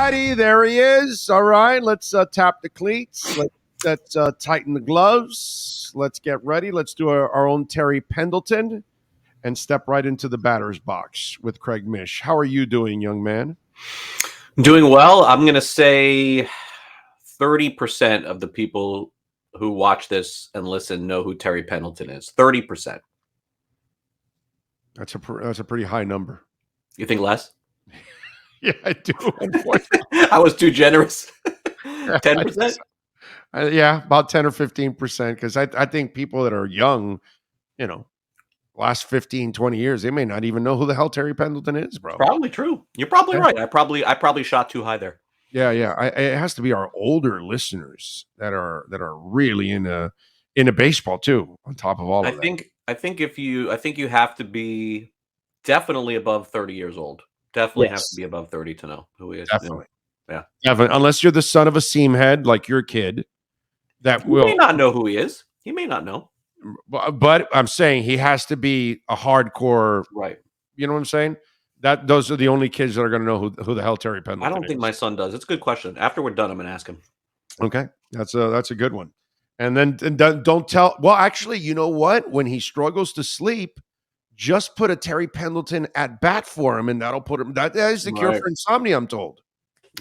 righty, there he is. All right, let's tap the cleats. Let's tighten the gloves. Let's get ready. Let's do our own Terry Pendleton and step right into the batter's box with Craig Mish. How are you doing, young man? Doing well. I'm going to say 30% of the people who watch this and listen know who Terry Pendleton is. 30%. That's a pretty high number. You think less? Yeah, I do. Unfortunately, I was too generous. 10%. Yeah, about 10 or 15%. Because I think people that are young, last 15, 20 years, they may not even know who the hell Terry Pendleton is, bro. Probably true. You're probably right. I probably shot too high there. Yeah. It has to be our older listeners that are really into baseball too. On top of all of that, I think you have to be definitely above 30 years old. Definitely have to be above 30 to know who he is. Definitely. Yeah. Definitely. Unless you're the son of a seam head like your kid, that You may not know who he is. He may not know. But I'm saying he has to be a hardcore. Right. You know what I'm saying? Those are the only kids that are going to know who the hell Terry Pendleton is. I don't think my son does. It's a good question. After we're done, I'm going to ask him. Okay. That's a good one. And then don't tell. Well, actually, you know what? When he struggles to sleep, just put a Terry Pendleton at bat for him, and that'll put him. That is the cure for insomnia, I'm told.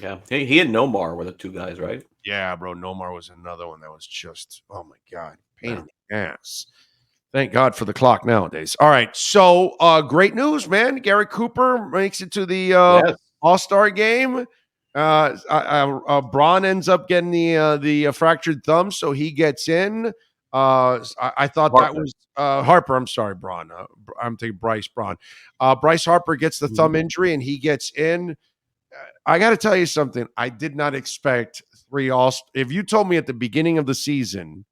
Yeah, he and Nomar were the two guys, right? Yeah, bro. Nomar was another one that was just, oh my god, pain in the ass. Thank God for the clock nowadays. All right, so great news, man. Gary Cooper makes it to the All-Star game. Braun ends up getting the fractured thumb, so he gets in. I thought Harper. That was Harper. I'm sorry, Braun. I'm thinking Bryce Braun. Bryce Harper gets the thumb injury, and he gets in. I got to tell you something. I did not expect three All-Stars. If you told me at the beginning of the season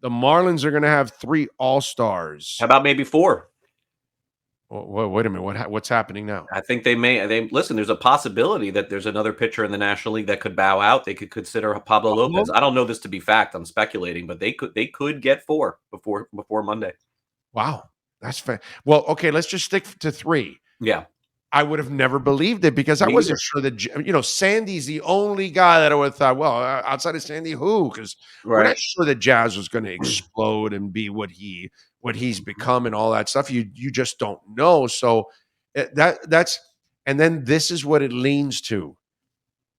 the Marlins are going to have three All-Stars. How about maybe four? Well, wait a minute. What's happening now? I think they listen. There's a possibility that there's another pitcher in the National League that could bow out. They could consider Pablo Lopez. I don't know this to be fact. I'm speculating, but they could get four before Monday. Wow, that's fair. Well, okay, let's just stick to three. Yeah. I would have never believed it because I wasn't sure that, Sandy's the only guy that I would have thought, well, outside of Sandy, who? Because we're not sure that Jazz was going to explode and be what he's become and all that stuff. You just don't know. So that's and then this is what it leans to.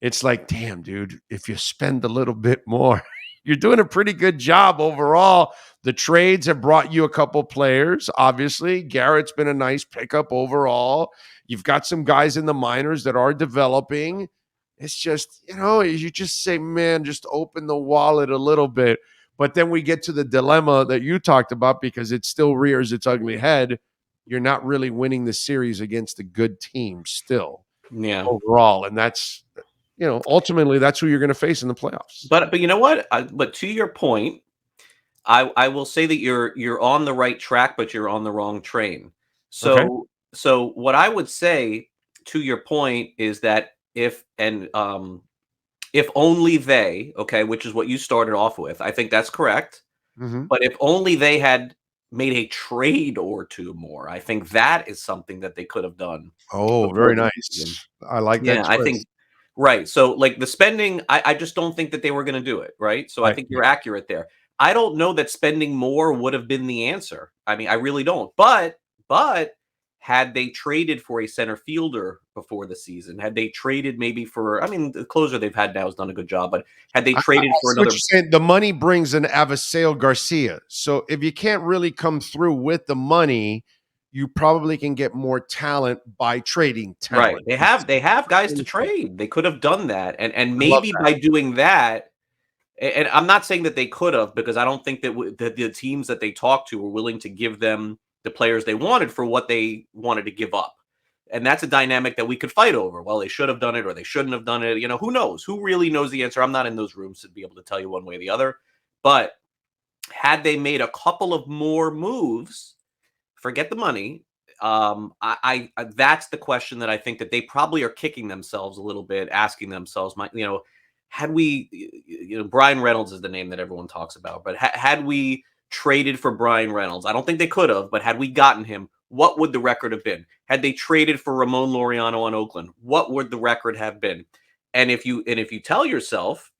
It's like, damn, dude, if you spend a little bit more, you're doing a pretty good job overall. The trades have brought you a couple players. Obviously, Garrett's been a nice pickup overall. You've got some guys in the minors that are developing. It's just, you just say, man, just open the wallet a little bit. But then we get to the dilemma that you talked about because it still rears its ugly head. You're not really winning the series against a good team still. Yeah. Overall. And that's, ultimately that's who you're going to face in the playoffs. But you know what? But to your point, I will say that you're on the right track, but you're on the wrong train. So. Okay. So what I would say to your point is that if only they, okay, which is what you started off with, I think that's correct. Mm-hmm. But if only they had made a trade or two more, I think that is something that they could have done. Oh, very nice. I like that. Yeah, I think, right. So like the spending, I just don't think that they were going to do it, right? So I think you're accurate there. I don't know that spending more would have been the answer. I mean, I really don't. But had they traded for a center fielder before the season, had they traded maybe for, the closer they've had now has done a good job, but had they traded for another. The money brings an Avisail Garcia. So if you can't really come through with the money, you probably can get more talent by trading talent. Right. They have guys to trade. They could have done that. And maybe by doing that, and I'm not saying that they could have, because I don't think that the teams that they talked to were willing to give them the players they wanted for what they wanted to give up. And that's a dynamic that we could fight over. Well, they should have done it or they shouldn't have done it. Who knows? Who really knows the answer? I'm not in those rooms to be able to tell you one way or the other. But had they made a couple of more moves, forget the money. I that's the question that I think that they probably are kicking themselves a little bit, asking themselves, had we, Brian Reynolds is the name that everyone talks about, but had we traded for Brian Reynolds, I don't think they could have, but had we gotten him, what would the record have been? Had they traded for Ramon Laureano on Oakland, what would the record have been? And if you tell yourself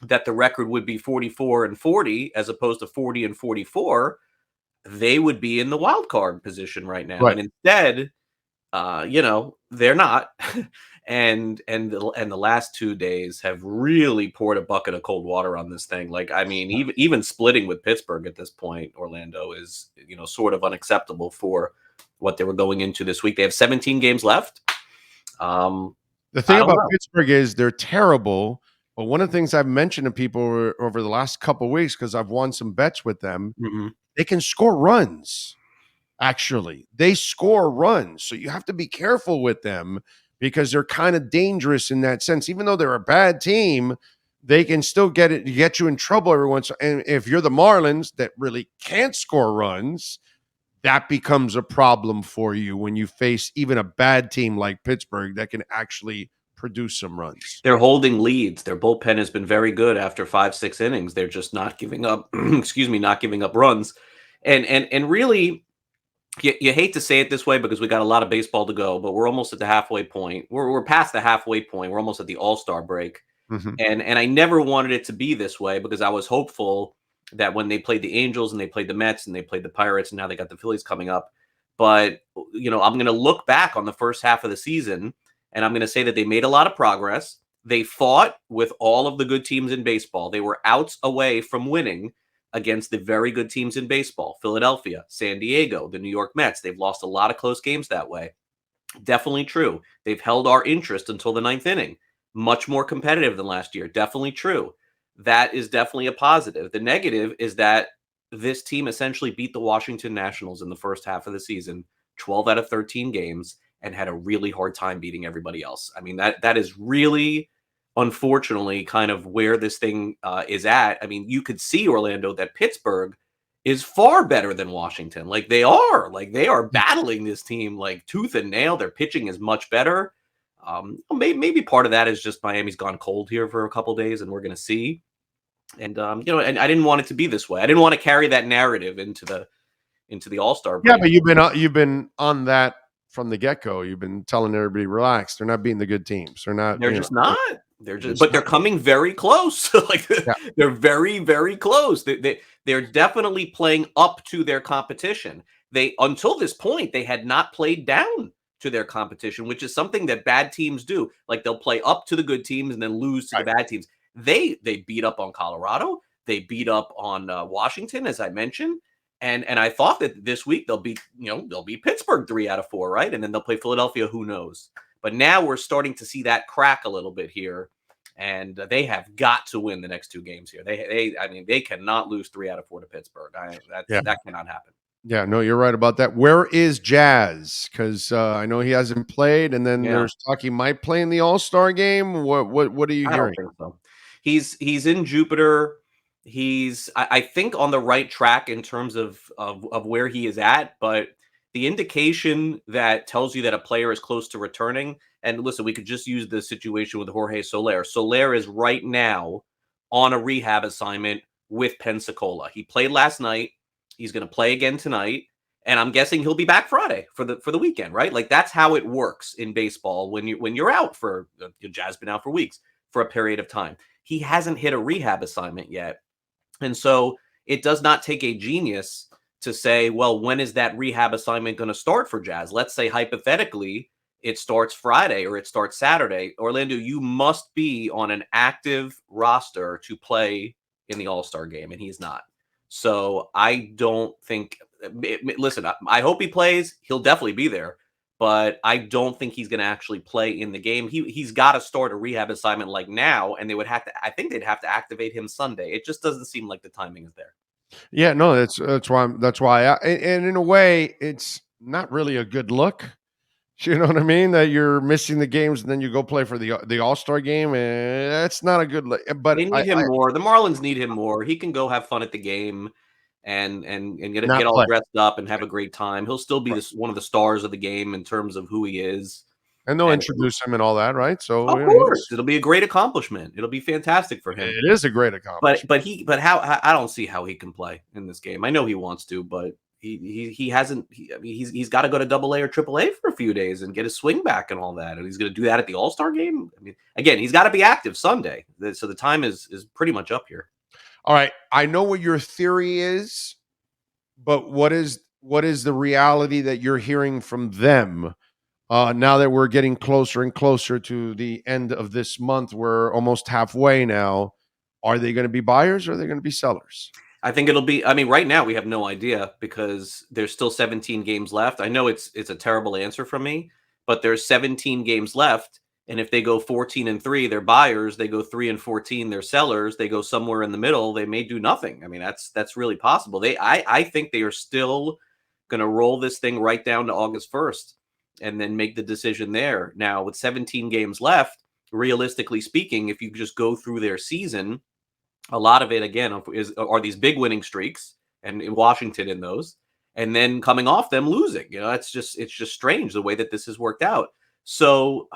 that the record would be 44-40 as opposed to 40-44, they would be in the wild card position right now. Right. And instead, they're not. and the last 2 days have really poured a bucket of cold water on this thing. Like, I mean, even splitting with Pittsburgh at this point, Orlando is, sort of unacceptable for what they were going into this week. They have 17 games left. The thing about Pittsburgh is they're terrible. But one of the things I've mentioned to people over the last couple of weeks, because I've won some bets with them, they can score runs. Actually, they score runs. So you have to be careful with them because they're kind of dangerous in that sense. Even though they're a bad team, they can still get you in trouble every once. And if you're the Marlins that really can't score runs, that becomes a problem for you when you face even a bad team like Pittsburgh that can actually produce some runs. They're holding leads. Their bullpen has been very good after 5-6 innings. They're just not giving up, not giving up runs. And really, you hate to say it this way because we got a lot of baseball to go, but we're almost at the halfway point. We're past the halfway point. We're almost at the All-Star break. And I never wanted it to be this way because I was hopeful that when they played the Angels and they played the Mets and they played the Pirates and now they got the Phillies coming up. But, I'm going to look back on the first half of the season and I'm going to say that they made a lot of progress. They fought with all of the good teams in baseball. They were outs away from winning against the very good teams in baseball. Philadelphia, San Diego, the New York Mets. They've lost a lot of close games that way. Definitely true. They've held our interest until the 9th inning. Much more competitive than last year. Definitely true. That is definitely a positive. The negative is that this team essentially beat the Washington Nationals in the first half of the season, 12 out of 13 games, and had a really hard time beating everybody else. I mean, that is really, unfortunately, kind of where this thing is at. I mean, you could see, Orlando, that Pittsburgh is far better than Washington. Like, they are battling this team like tooth and nail. Their pitching is much better. Maybe part of that is just Miami's gone cold here for a couple days, and we're going to see. And and I didn't want it to be this way. I didn't want to carry that narrative into the All-Star break. Yeah, but you've been on that from the get-go. You've been telling everybody, relax. They're not beating the good teams. They're just not. They're coming very close. They're very, very close. They're definitely playing up to their competition. Until this point, they had not played down to their competition, which is something that bad teams do. Like, they'll play up to the good teams and then lose to the bad teams. They beat up on Colorado. They beat up on Washington, as I mentioned. And I thought that this week they'll beat Pittsburgh 3 out of 4, right? And then they'll play Philadelphia. Who knows? But now we're starting to see that crack a little bit here, and they have got to win the next 2 games here. They cannot lose 3 out of 4 to Pittsburgh. That cannot happen. Yeah, no, you're right about that. Where is Jazz? Because I know he hasn't played, and then there's talk he might play in the All-Star game. What are you hearing? I don't think so. He's in Jupiter. He's I think on the right track in terms of where he is at, but the indication that tells you that a player is close to returning, and listen, we could just use the situation with Jorge Soler. Soler is right now on a rehab assignment with Pensacola. He played last night. He's going to play again tonight, and I'm guessing he'll be back Friday for the weekend, right? Like, that's how it works in baseball when you're out for Jazz been out for weeks for a period of time. He hasn't hit a rehab assignment yet. And so it does not take a genius to say, well, when is that rehab assignment going to start for Jazz? Let's say hypothetically it starts Friday or it starts Saturday. Orlando, you must be on an active roster to play in the All-Star game, and he's not. So I don't think – listen, I hope he plays. He'll definitely be there. But I don't think he's going to actually play in the game. He's got to start a rehab assignment like now, and I think they'd have to activate him Sunday. It just doesn't seem like the timing is there. Yeah, no, that's why. And in a way, it's not really a good look. You know what I mean? That you're missing the games and then you go play for the All-Star game, and that's not a good look. But they need him more. The Marlins need him more. He can go have fun at the game and get all dressed up and have a great time. He'll still be one of the stars of the game in terms of who he is. And they'll introduce him and all that, right? So of course, it'll be a great accomplishment. It'll be fantastic for him. It is a great accomplishment. But how I don't see how he can play in this game. I know he wants to, but he hasn't. I mean, he's got to go to AA or AAA for a few days and get his swing back and all that. And he's going to do that at the All-Star game. I mean, again, he's got to be active Sunday, so the time is pretty much up here. All right, I know what your theory is, but what is the reality that you're hearing from them? Now that we're getting closer and closer to the end of this month, we're almost halfway now. Are they going to be buyers or are they going to be sellers? I think it'll be. I mean, right now we have no idea because there's still 17 games left. I know it's a terrible answer from me, but there's 17 games left, and if they go 14-3, they're buyers. They go 3-14, they're sellers. They go somewhere in the middle, they may do nothing. I mean, that's really possible. I think they are still going to roll this thing right down to August 1st, and then make the decision there. Now, with 17 games left, realistically speaking, if you just go through their season, a lot of it again are these big winning streaks, and in Washington in those, and then coming off them losing. It's just strange the way that this has worked out. So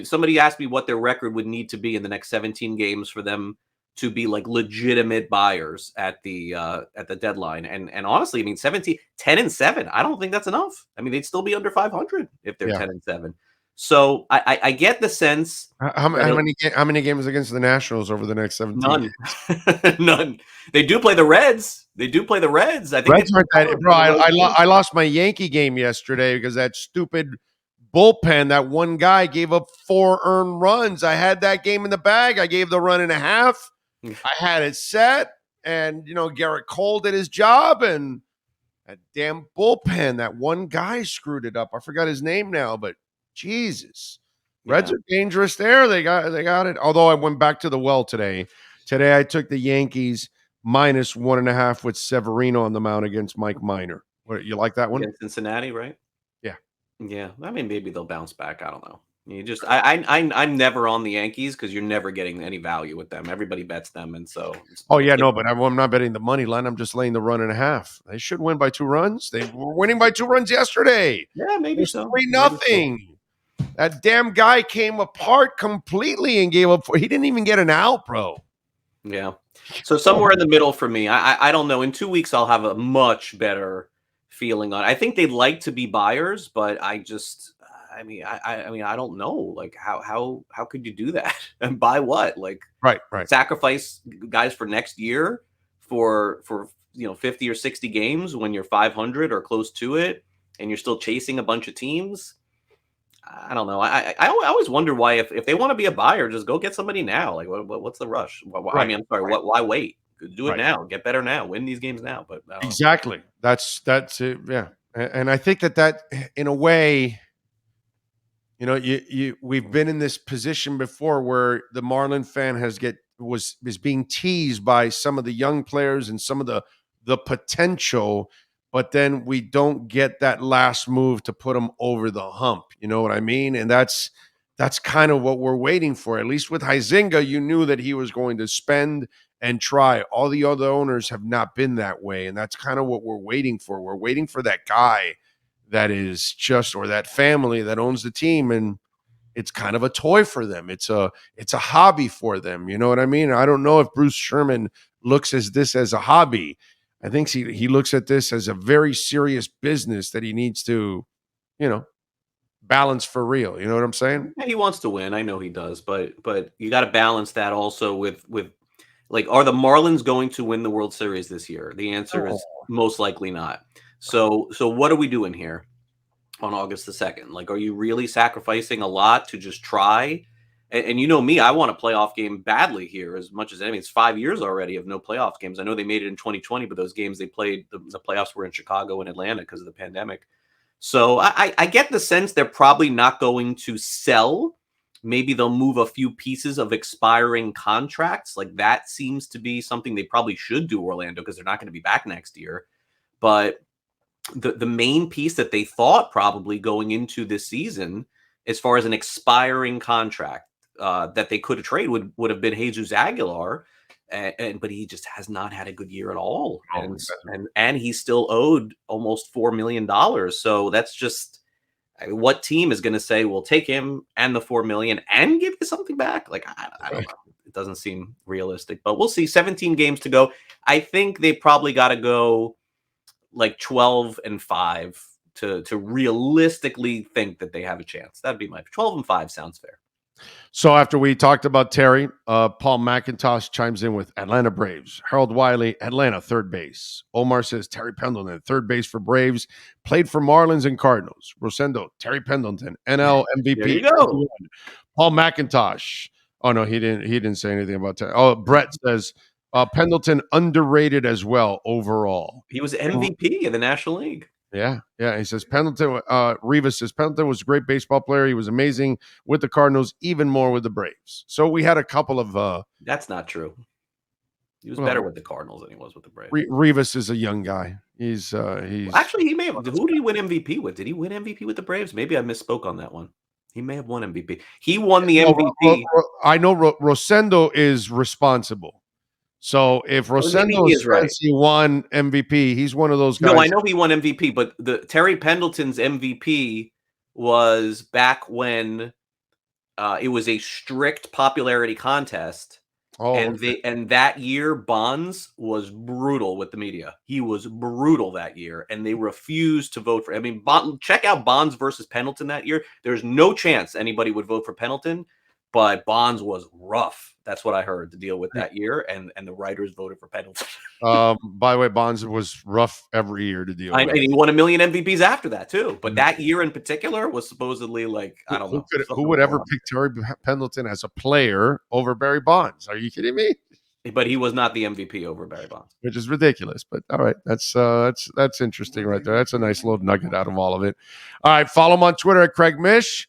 somebody asked me what their record would need to be in the next 17 games for them to be like legitimate buyers at the deadline. And honestly, I mean, 10-7, I don't think that's enough. I mean, they'd still be under 500 if they're 10-7. So I get the sense. How many games against the Nationals over the next 17? None. None. They do play the Reds. I think Reds aren't that, bro. I lost my Yankee game yesterday because that stupid bullpen, that one guy gave up 4 earned runs. I had that game in the bag. I gave the run and a half. I had it set, and Garrett Cole did his job, and that damn bullpen, that one guy screwed it up. I forgot his name now, but Jesus, Reds are dangerous there. They got it. Although I went back to the well today. Today I took the Yankees -1.5 with Severino on the mound against Mike Minor. What, you like that one? Against Cincinnati, right? Yeah. Yeah. I mean, maybe they'll bounce back. I don't know. I'm never on the Yankees because you're never getting any value with them. Everybody bets them, and so. Oh yeah, no, but I'm not betting the money line. I'm just laying the 1.5. They should win by 2 runs. They were winning by 2 runs yesterday. Yeah, maybe so. 3-0. That damn guy came apart completely and gave up. He didn't even get an out, bro. Yeah. So somewhere in the middle for me. I don't know. In 2 weeks, I'll have a much better feeling on. I think they'd like to be buyers, but I don't know. Like how could you do that and buy what? Like right. Sacrifice guys for next year for 50 or 60 games when you're 500 or close to it, and you're still chasing a bunch of teams. I don't know. I always wonder why if they want to be a buyer, just go get somebody now. Like what's the rush? I mean, I'm sorry. Why wait? Do it now. Get better now. Win these games now. But exactly. That's it. Yeah. And I think that in a way, we've been in this position before where the Marlin fan is being teased by some of the young players and some of the potential, but then we don't get that last move to put them over the hump. You know what I mean? And that's kind of what we're waiting for. At least with Huizinga, you knew that he was going to spend and try. All the other owners have not been that way, and that's kind of what we're waiting for. We're waiting for that guy that is or that family that owns the team, and it's kind of a toy for them. It's a hobby for them. You know what I mean? I don't know if Bruce Sherman looks at this as a hobby. I think he looks at this as a very serious business that he needs to, balance for real. You know what I'm saying? Yeah, he wants to win. I know he does, but you got to balance that also with like, are the Marlins going to win the World Series this year? The answer is most likely not. So what are we doing here on August the 2nd? Like, are you really sacrificing a lot to just try? And you know me, I want a playoff game badly here as much as anything. It's 5 years already of no playoff games. I know they made it in 2020, but those games they played, the playoffs were in Chicago and Atlanta because of the pandemic. So I get the sense they're probably not going to sell. Maybe they'll move a few pieces of expiring contracts. Like that seems to be something they probably should do, Orlando, because they're not going to be back next year. But the main piece that they thought probably going into this season, as far as an expiring contract that they could have traded, would have been Jesus Aguilar. But he just has not had a good year at all. And he's still owed almost $4 million. So that's just, what team is going to say, we'll take him and the $4 million and give you something back? Like, I don't know. It doesn't seem realistic, but we'll see. 17 games to go. I think they probably got to go like 12-5 to realistically think that they have a chance. That'd be my 12-5 sounds fair. So after we talked about Terry, Paul McIntosh chimes in with Atlanta Braves. Harold Wiley, Atlanta, third base. Omar says Terry Pendleton, third base for Braves. Played for Marlins and Cardinals. Rosendo, Terry Pendleton, NL MVP. There you go. Paul McIntosh. Oh no, he didn't say anything about Terry. Oh, Brett says Pendleton underrated as well overall. He was MVP in the National League. Yeah. He says Pendleton. Rivas says Pendleton was a great baseball player. He was amazing with the Cardinals, even more with the Braves. So we had a couple of. That's not true. He was better with the Cardinals than he was with the Braves. Rivas is a young guy. He's actually he may have. Who did he win MVP with? Did he win MVP with the Braves? Maybe I misspoke on that one. He may have won MVP. He won the MVP. I know Rosendo is responsible. So if Rosendo says right. He won MVP, he's one of those guys. No, I know he won MVP, but the Terry Pendleton's MVP was back when it was a strict popularity contest. And that year, Bonds was brutal with the media. He was brutal that year, and they refused to vote for. I mean, check out Bonds versus Pendleton that year. There's no chance anybody would vote for Pendleton, but Bonds was rough. That's what I heard to deal with that year, and the writers voted for Pendleton. By the way, Bonds was rough every year to deal with. And he won 1 million MVPs after that too. But that year in particular was supposedly like I don't know who would ever pick Terry Pendleton as a player over Barry Bonds. Are you kidding me? But he was not the MVP over Barry Bonds, which is ridiculous. But all right, that's interesting right there. That's a nice little nugget out of all of it. All right, follow him on Twitter at Craig Mish.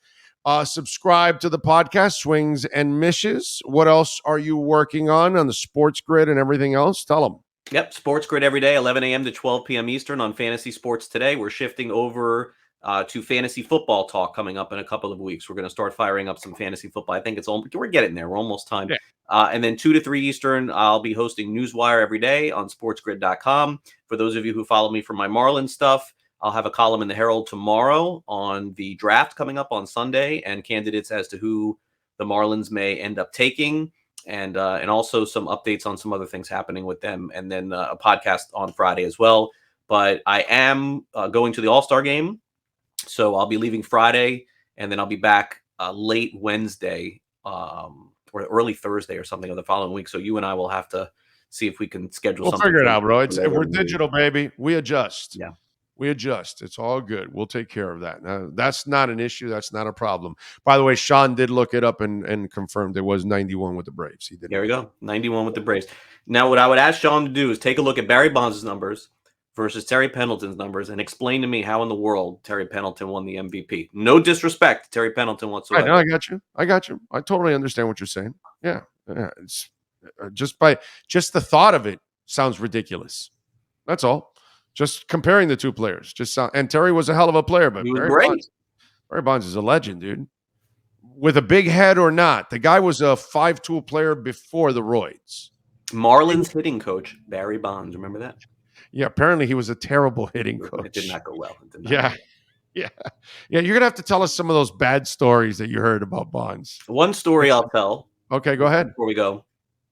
Subscribe to the podcast, Swings and Mishes. What else are you working on the Sports Grid and everything else? Tell them. Yep, Sports Grid every day, 11 a.m. to 12 p.m. Eastern on Fantasy Sports Today. We're shifting over to fantasy football talk coming up in a couple of weeks. We're going to start firing up some fantasy football. I think we're getting there. We're almost time. Yeah. And then 2 to 3 Eastern, I'll be hosting Newswire every day on sportsgrid.com. For those of you who follow me for my Marlins stuff, I'll have a column in the Herald tomorrow on the draft coming up on Sunday and candidates as to who the Marlins may end up taking, and also some updates on some other things happening with them, and then a podcast on Friday as well. But I am going to the All-Star game, so I'll be leaving Friday, and then I'll be back late Wednesday or early Thursday or something of the following week. So you and I will have to see if we can schedule something. We'll figure it out, bro. We're digital, baby. We adjust. Yeah. We adjust. It's all good. We'll take care of that. That's not an issue. That's not a problem. By the way, Sean did look it up and confirmed it was 91 with the Braves. He did. There we go. 91 with the Braves. Now, what I would ask Sean to do is take a look at Barry Bonds' numbers versus Terry Pendleton's numbers and explain to me how in the world Terry Pendleton won the MVP. No disrespect to Terry Pendleton whatsoever. I got you. I totally understand what you're saying. Yeah. It's just the thought of it sounds ridiculous. That's all. Just comparing the two players, and Terry was a hell of a player, but he was great. Barry Bonds is a legend, dude. With a big head or not, the guy was a 5-tool player before the roids. Marlins hitting coach Barry Bonds, remember that? Yeah, apparently he was a terrible hitting coach. It did not go well. Yeah. You're gonna have to tell us some of those bad stories that you heard about Bonds. One story I'll tell. Okay, go ahead. Before we go,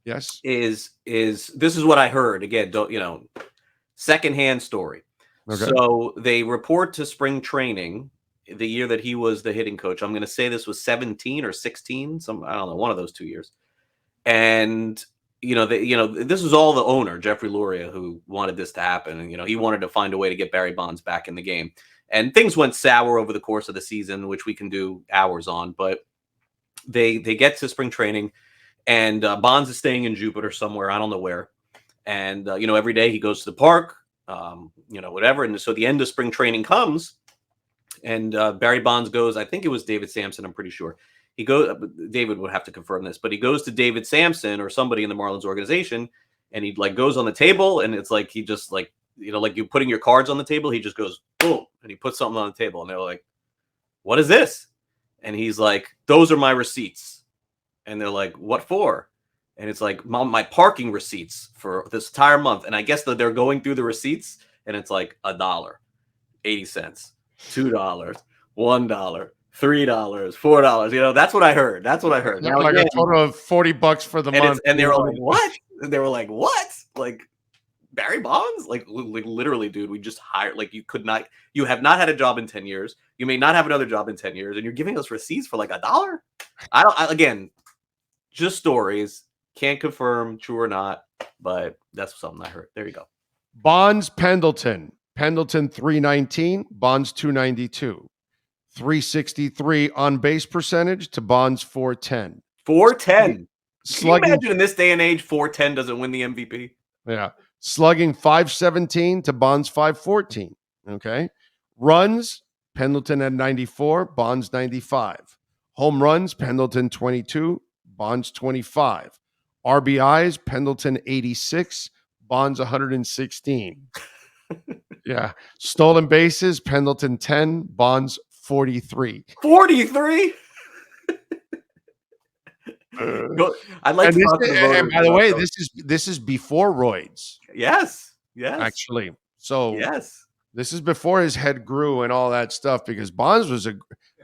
yes, is this is what I heard. Again, secondhand story. Okay. So they report to spring training the year that he was the hitting coach. I'm going to say this was 17 or 16, I don't know, one of those 2 years. And this was all the owner, Jeffrey Luria, who wanted this to happen, and he wanted to find a way to get Barry Bonds back in the game. And things went sour over the course of the season, which we can do hours on. But they get to spring training, and Bonds is staying in Jupiter somewhere, I don't know where. And, every day he goes to the park, whatever. And so the end of spring training comes, and Barry Bonds goes, I think it was David Sampson, I'm pretty sure. David would have to confirm this, but he goes to David Sampson or somebody in the Marlins organization, and he goes on the table, and it's like he just like you putting your cards on the table, he just goes, boom, and he puts something on the table, and they're like, what is this? And he's like, those are my receipts. And they're like, what for? And it's like my parking receipts for this entire month. And I guess that they're going through the receipts, and it's like $1, 80 cents, $2, $1, $3, $4. That's what I heard. Now, a total of $40 for the month. And they were like, what? And they were like, what? Like, Barry Bonds? Like literally, dude, we just hired, like, you have not had a job in 10 years. You may not have another job in 10 years, and you're giving us receipts for like $1? Again, just stories. Can't confirm true or not, but that's something I heard. There you go. Bonds, Pendleton. Pendleton 319, Bonds 292. 363 on base percentage to Bonds 410. 410. Can you Slugging, imagine in this day and age 410 doesn't win the MVP? yeah. Slugging 517 to Bonds 514. Okay. Runs, Pendleton at 94, Bonds 95. Home runs, Pendleton 22, Bonds 25. RBIs, Pendleton 86, Bonds 116. Yeah. Stolen bases, Pendleton 10, Bonds 43. 43? I'd like to talk to the voters. And by the way, this is before roids. Yes. Actually. So yes. This is before his head grew and all that stuff, because Bonds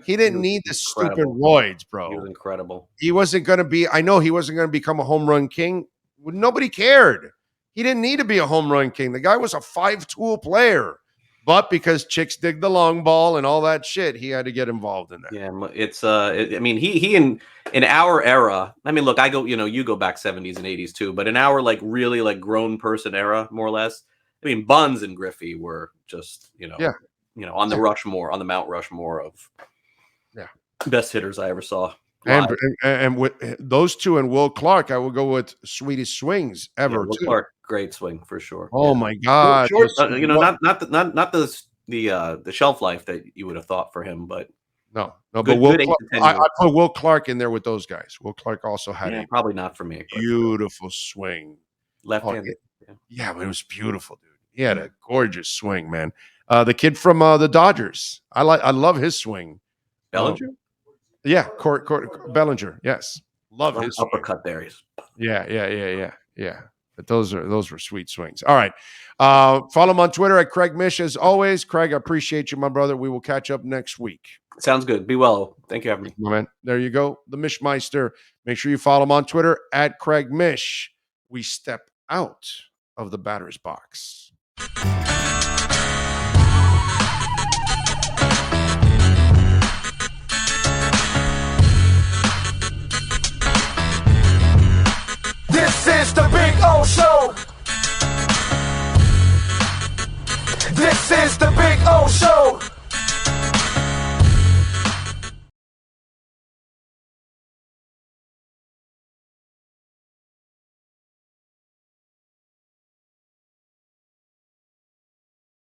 he didn't need the stupid roids, bro. He was incredible. He wasn't going to be, I know he wasn't going to become a home run king. Nobody cared. He didn't need to be a home run king. The guy was a 5-tool player. But because chicks dig the long ball and all that shit, he had to get involved in that. Yeah, it's I mean, he in our era. I mean, look, you go back 70s and 80s too, but in our like really like grown person era, more or less. I mean, Bonds and Griffey were just on the Rushmore, on the Mount Rushmore of best hitters I ever saw. And with those two and Will Clark, I would go with sweetest swings ever. Will Clark, great swing for sure. Oh my God! Short, not the shelf life that you would have thought for him, but no. But I put Will Clark in there with those guys. Will Clark also had probably not for me. Beautiful swing, left-handed. Yeah, but it was beautiful, dude. He had a gorgeous swing, man. The kid from the Dodgers, I love his swing. Bellinger. Court Bellinger. Yes, love his uppercut there. Yeah. But those were sweet swings. All right, follow him on Twitter at Craig Mish. As always, Craig, I appreciate you, my brother. We will catch up next week. Sounds good. Be well. Thank you for having me, my man. There you go, the Mishmeister. Make sure you follow him on Twitter at Craig Mish. We step out of the batter's box. This is the Big O Show. This is the Big O Show.